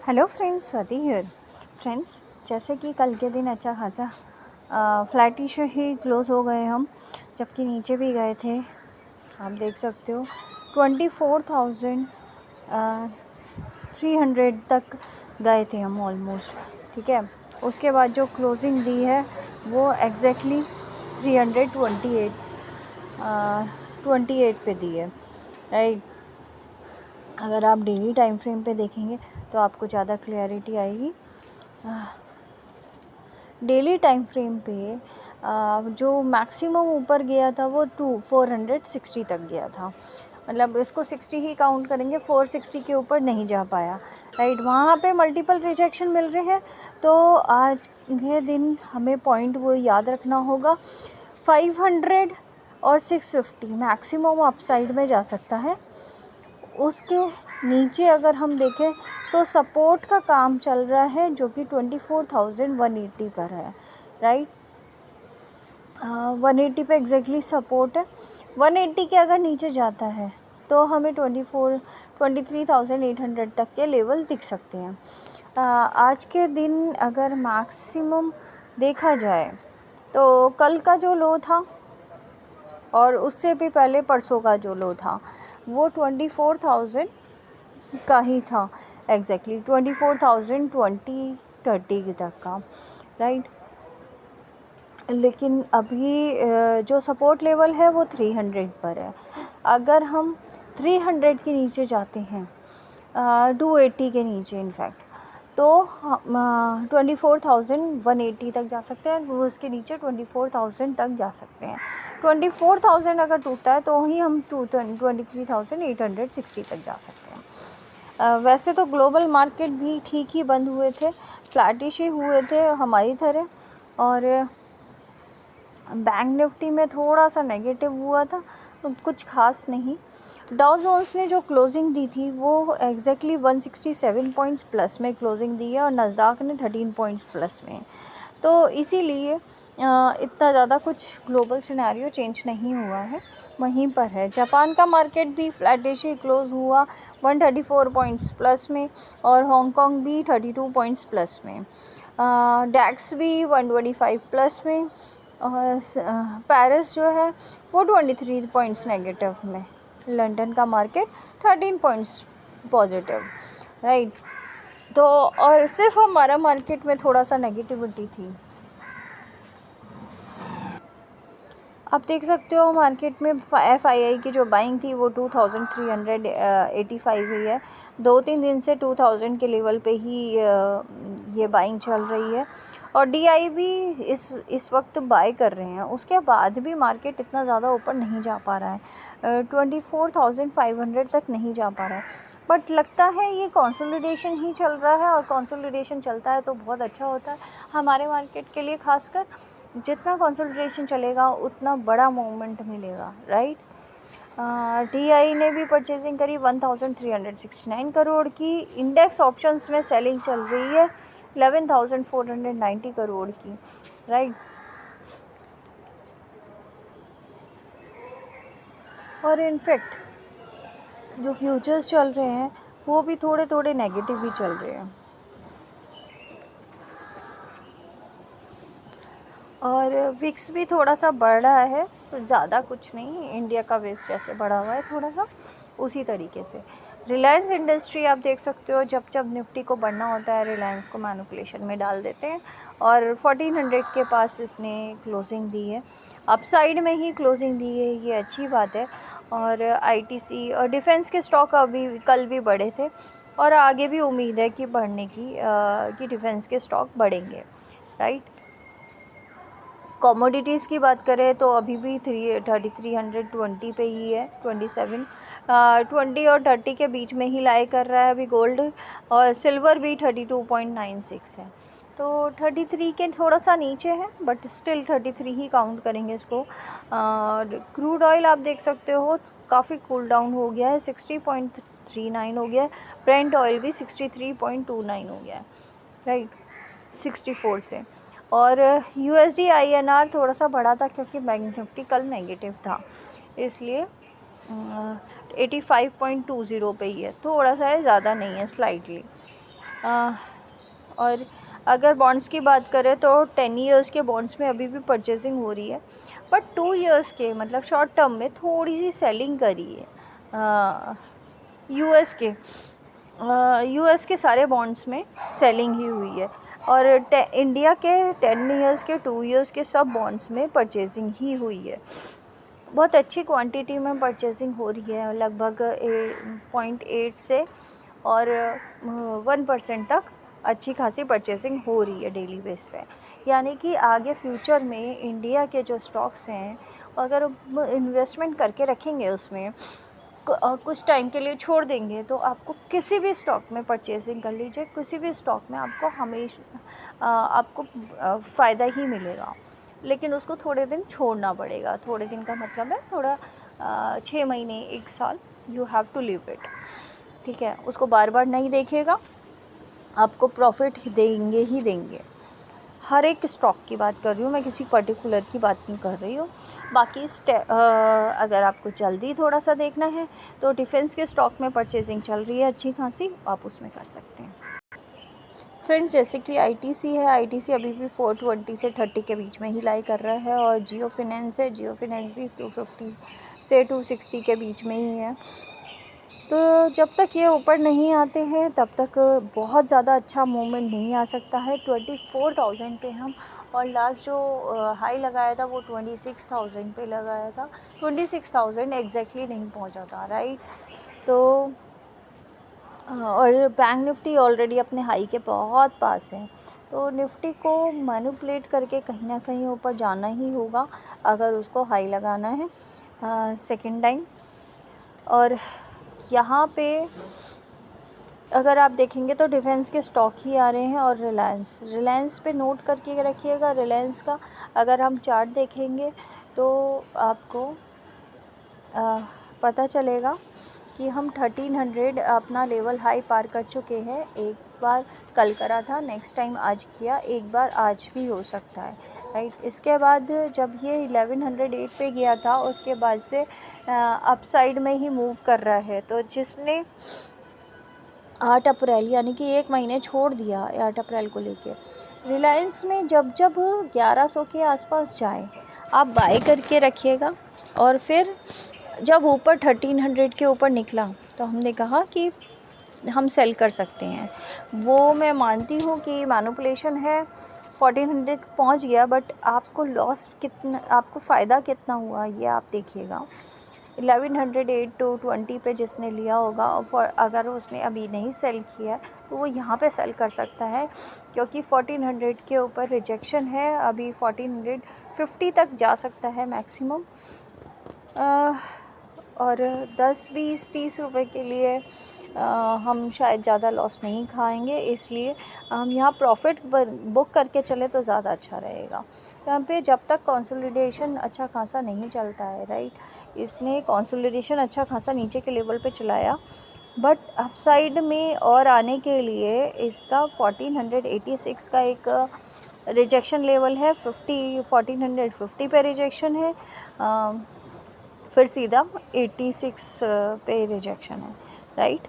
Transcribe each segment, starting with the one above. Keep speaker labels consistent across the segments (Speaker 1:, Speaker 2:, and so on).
Speaker 1: Hello friends, Swati here. Friends, जैसे कि कल के दिन अच्छा खासा फ्लैट इशू ही क्लोज़ हो गए हम, जबकि नीचे भी गए थे। आप देख सकते हो 24,300 तक गए थे हम ऑलमोस्ट। ठीक है, उसके बाद जो क्लोजिंग दी है वो एग्जैक्टली 328 पे दी है, राइट। अगर आप डेली टाइम फ्रेम पे देखेंगे तो आपको ज़्यादा क्लैरिटी आएगी। डेली टाइम फ्रेम पे जो मैक्सिमम ऊपर गया था वो 460 तक गया था। मतलब इसको 60 ही काउंट करेंगे, 460 के ऊपर नहीं जा पाया, राइट। वहाँ पे मल्टीपल रिजेक्शन मिल रहे हैं। तो आज ये दिन हमें पॉइंट वो याद रखना होगा, 500 और 650 मैक्सिमम अपसाइड में जा सकता है। उसके नीचे अगर हम देखें तो सपोर्ट का काम चल रहा है जो कि 24,180 पर है, राइट। 180 पे एग्जैक्टली सपोर्ट है। 180 के अगर नीचे जाता है तो हमें 23,800 तक के लेवल दिख सकते हैं। आज के दिन अगर मैक्सिमम देखा जाए तो कल का जो लो था और उससे भी पहले परसों का जो लो था वो 24,000 का ही था, एग्जैक्टली 24,020-30 तक का, राइट। लेकिन अभी जो सपोर्ट लेवल है वो 300 पर है। अगर हम 300 के नीचे जाते हैं, 280 के नीचे इनफैक्ट, तो 24,180 तक जा सकते हैं। वो उसके नीचे 24,000 तक जा सकते हैं। 24,000 अगर टूटता है तो ही हम 23,860 तक जा सकते हैं। वैसे तो ग्लोबल मार्केट भी ठीक ही बंद हुए थे, फ्लैटिश ही हुए थे हमारी तरह। और बैंक निफ्टी में थोड़ा सा नेगेटिव हुआ था, कुछ खास नहीं। डाउ जोन्स ने जो क्लोजिंग दी थी वो एग्जैक्टली 167 पॉइंट्स प्लस में क्लोजिंग दी है और नस्दाक ने 13 पॉइंट्स प्लस में। तो इसीलिए इतना ज़्यादा कुछ ग्लोबल सिनेरियो चेंज नहीं हुआ है, वहीं पर है। जापान का मार्केट भी फ्लैटिश ही क्लोज हुआ 134 पॉइंट्स प्लस में, और हांगकांग भी 32 पॉइंट्स प्लस में। डैक्स भी 125 प्लस में, और पेरिस जो है वो 23 पॉइंट्स नेगेटिव में। लंदन का मार्केट 13 पॉइंट्स पॉजिटिव, राइट। तो और सिर्फ हमारा मार्केट में थोड़ा सा नेगेटिविटी थी। आप देख सकते हो मार्केट में FII की जो बाइंग थी वो 2,385 हुई है। 2-3 दिन से 2,000 के लेवल पे ही ये बाइंग चल रही है। और DI भी इस वक्त बाय कर रहे हैं। उसके बाद भी मार्केट इतना ज़्यादा ऊपर नहीं जा पा रहा है, 24,500 तक नहीं जा पा रहा है। बट लगता है ये कंसोलिडेशन ही चल रहा है, और कंसोलिडेशन चलता है तो बहुत अच्छा होता है हमारे मार्केट के लिए। खासकर जितना कंसोलिडेशन चलेगा उतना बड़ा मूवमेंट मिलेगा, राइट। DI ने भी परचेजिंग करी 1,369 करोड़ की। इंडेक्स ऑप्शंस में सेलिंग चल रही है 11,490 करोड़ की, राइट। और इनफैक्ट जो फ्यूचर्स चल रहे हैं वो भी थोड़े थोड़े नेगेटिव ही चल रहे हैं। और विक्स भी थोड़ा सा बढ़ रहा है, तो ज़्यादा कुछ नहीं। इंडिया का विक्स जैसे बढ़ा हुआ है थोड़ा सा, उसी तरीके से रिलायंस इंडस्ट्री आप देख सकते हो, जब जब निफ्टी को बढ़ना होता है रिलायंस को मैनिपुलेशन में डाल देते हैं। और 1400 के पास इसने क्लोजिंग दी है, अपसाइड में ही क्लोजिंग दी है, ये अच्छी बात है। और ITC और डिफेंस के स्टॉक अभी कल भी बढ़े थे, और आगे भी उम्मीद है कि बढ़ने की कि डिफेंस के स्टॉक बढ़ेंगे, राइट। कमोडिटीज़ की बात करें तो अभी भी 3,320 पे ही है, 20 और 30 के बीच में ही लाई कर रहा है अभी गोल्ड। और सिल्वर भी 32.96 है, तो 33 के थोड़ा सा नीचे है, बट स्टिल 33 ही काउंट करेंगे इसको। क्रूड ऑयल आप देख सकते हो काफ़ी कूल डाउन हो गया है, 60.39 हो गया है। ब्रेंट ऑयल भी 63.29 हो गया है, राइट, 64 से। और USD INR थोड़ा सा बढ़ा था क्योंकि बैंक निफ्टी कल नेगेटिव था, इसलिए 85.20 पे ही है, थोड़ा सा है, ज़्यादा नहीं है, स्लाइटली। और अगर बॉन्ड्स की बात करें तो 10 इयर्स के बॉन्ड्स में अभी भी परचेसिंग हो रही है, बट 2 इयर्स के मतलब शॉर्ट टर्म में थोड़ी सी सेलिंग करी है। यूएस के सारे बॉन्ड्स में सेलिंग ही हुई है, और इंडिया के 10 इयर्स के 2 इयर्स के सब बॉन्ड्स में परचेसिंग ही हुई है। बहुत अच्छी क्वांटिटी में परचेसिंग हो रही है, लगभग 0.8 से और 1% तक अच्छी खासी परचेसिंग हो रही है डेली बेस पे। यानी कि आगे फ्यूचर में इंडिया के जो स्टॉक्स हैं, अगर इन्वेस्टमेंट करके रखेंगे उसमें कुछ टाइम के लिए छोड़ देंगे, तो आपको किसी भी स्टॉक में परचेसिंग कर लीजिए, किसी भी स्टॉक में आपको हमेशा आपको फ़ायदा ही मिलेगा, लेकिन उसको थोड़े दिन छोड़ना पड़ेगा। थोड़े दिन का मतलब है थोड़ा 6 महीने 1 साल, you have to live it, ठीक है। उसको बार बार नहीं देखिएगा, आपको प्रॉफिट देंगे ही देंगे। हर एक स्टॉक की बात कर रही हूँ मैं, किसी पर्टिकुलर की बात नहीं कर रही हूँ। बाकी अगर आपको जल्दी थोड़ा सा देखना है तो डिफेंस के स्टॉक में परचेजिंग चल रही है अच्छी खासी, आप उसमें कर सकते हैं। फ्रेंड्स, जैसे कि आईटीसी है, आईटीसी अभी भी 420 से 30 के बीच में ही लाई कर रहा है, और जियो फिनेंस है, जियो फिनेंस भी 250 से 260 के बीच में ही है। तो जब तक ये ऊपर नहीं आते हैं तब तक बहुत ज़्यादा अच्छा मूवमेंट नहीं आ सकता है। 24,000 पे हम, और लास्ट जो हाई लगाया था वो 26,000 पे लगाया था। 26,000 एग्जैक्टली नहीं पहुंचा था, राइट। तो और बैंक निफ्टी ऑलरेडी अपने हाई के बहुत पास है, तो निफ्टी को मैनिपुलेट करके कहीं ना कहीं ऊपर जाना ही होगा अगर उसको हाई लगाना है सेकेंड टाइम। और यहाँ पे अगर आप देखेंगे तो डिफेंस के स्टॉक ही आ रहे हैं, और रिलायंस पे नोट करके रखिएगा। रिलायंस का अगर हम चार्ट देखेंगे तो आपको पता चलेगा कि हम 1300 अपना लेवल हाई पार कर चुके हैं। एक बार कल करा था, नेक्स्ट टाइम आज किया, एक बार आज भी हो सकता है, राइट। इसके बाद जब ये 1108 पे गया था, उसके बाद से अपसाइड में ही मूव कर रहा है। तो जिसने 8 अप्रैल यानी कि 1 महीने छोड़ दिया 8 अप्रैल को लेके, रिलायंस में जब 1100 के आसपास जाए आप बाय करके रखिएगा। और फिर जब ऊपर 1300 के ऊपर निकला तो हमने कहा कि हम सेल कर सकते हैं। वो मैं मानती हूँ कि मैनिपुलेशन है, 1400 पहुँच गया, बट आपको लॉस कितना, आपको फ़ायदा कितना हुआ ये आप देखिएगा। 1108 to 20 पे जिसने लिया होगा, और अगर उसने अभी नहीं सेल किया तो वो यहाँ पे सेल कर सकता है, क्योंकि 1400 के ऊपर रिजेक्शन है। अभी 1450 तक जा सकता है मैक्सिमम, और 10 20 30 रुपए के लिए हम शायद ज़्यादा लॉस नहीं खाएंगे, इसलिए हम यहाँ प्रॉफिट बुक करके चले तो ज़्यादा अच्छा रहेगा। यहाँ पे जब तक कंसोलिडेशन अच्छा खासा नहीं चलता है, राइट। इसने कंसोलिडेशन अच्छा खासा नीचे के लेवल पे चलाया, बट अपसाइड में और आने के लिए इसका 1486 का एक रिजेक्शन लेवल है, 1450 पे रिजेक्शन है, फिर सीधा 86 पे रिजेक्शन है, राइट।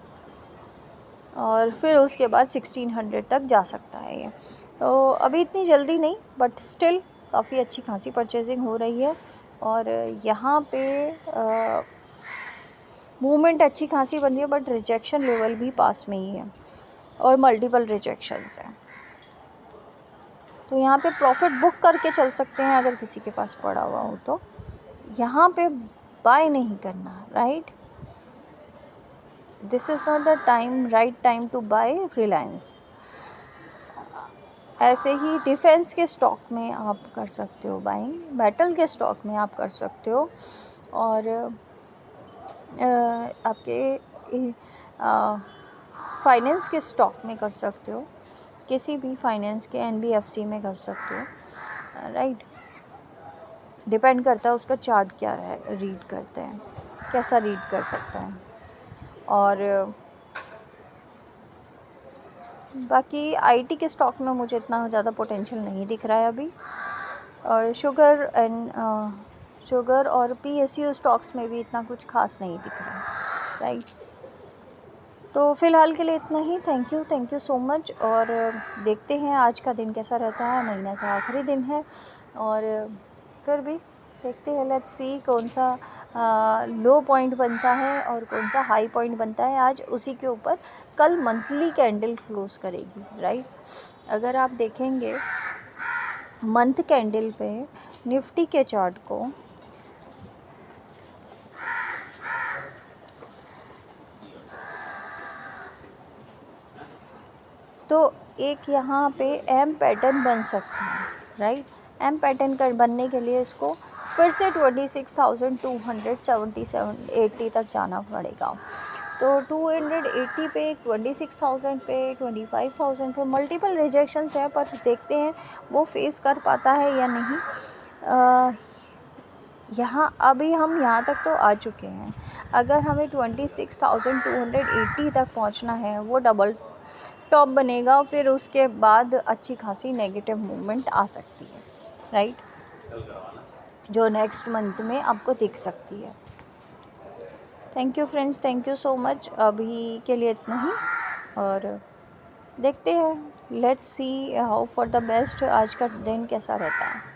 Speaker 1: और फिर उसके बाद 1600 तक जा सकता है ये। तो अभी इतनी जल्दी नहीं, बट स्टिल काफ़ी अच्छी खासी परचेजिंग हो रही है, और यहाँ पे मूवमेंट अच्छी खासी बन रही है, बट रिजेक्शन लेवल भी पास में ही है और मल्टीपल रिजेक्शंस हैं। तो यहाँ पे प्रॉफिट बुक करके चल सकते हैं अगर किसी के पास पड़ा हुआ हो तो। यहाँ पे बाय नहीं करना, right. This is not the time, right time to buy Reliance. ऐसे ही डिफेंस के स्टॉक में आप कर सकते हो बाइंग, मेटल के स्टॉक में आप कर सकते हो, और आपके फाइनेंस के स्टॉक में कर सकते हो, किसी भी फाइनेंस के NBFC में कर सकते हो, राइट। डिपेंड करता है उसका चार्ट क्या है, रीड करते हैं कैसा रीड कर सकता है। और बाकी IT के स्टॉक में मुझे इतना ज़्यादा पोटेंशियल नहीं दिख रहा है अभी, और शुगर और PSU स्टॉक्स में भी इतना कुछ खास नहीं दिख रहा है, राइट। तो फ़िलहाल के लिए इतना ही। Thank you so much. और देखते हैं आज का दिन कैसा रहता है, महीने का आखिरी दिन है और फिर भी देखते हैं, लेट्स सी कौन सा लो पॉइंट बनता है और कौन सा हाई पॉइंट बनता है आज, उसी के ऊपर कल मंथली कैंडल क्लोज़ करेगी, राइट। अगर आप देखेंगे मंथ कैंडल पे निफ्टी के चार्ट को, तो एक यहाँ पे एम पैटर्न बन सकता है, राइट। एम पैटर्न कर बनने के लिए इसको फिर से 26,277 तक जाना पड़ेगा। तो 280 पे, 26,000 पे, 25,000 पे मल्टीपल रिजेक्शंस हैं, पर देखते हैं वो फेस कर पाता है या नहीं। यहाँ अभी हम यहाँ तक तो आ चुके हैं। अगर हमें 26,280 तक पहुँचना है, वो डबल टॉप बनेगा, फिर उसके बाद अच्छी खासी नेगेटिव मूवमेंट आ सकती है, राइट, जो नेक्स्ट मंथ में आपको दिख सकती है। Thank you friends, thank you so much. अभी के लिए इतना ही और देखते हैं, let's see how for the best आज का दिन कैसा रहता है।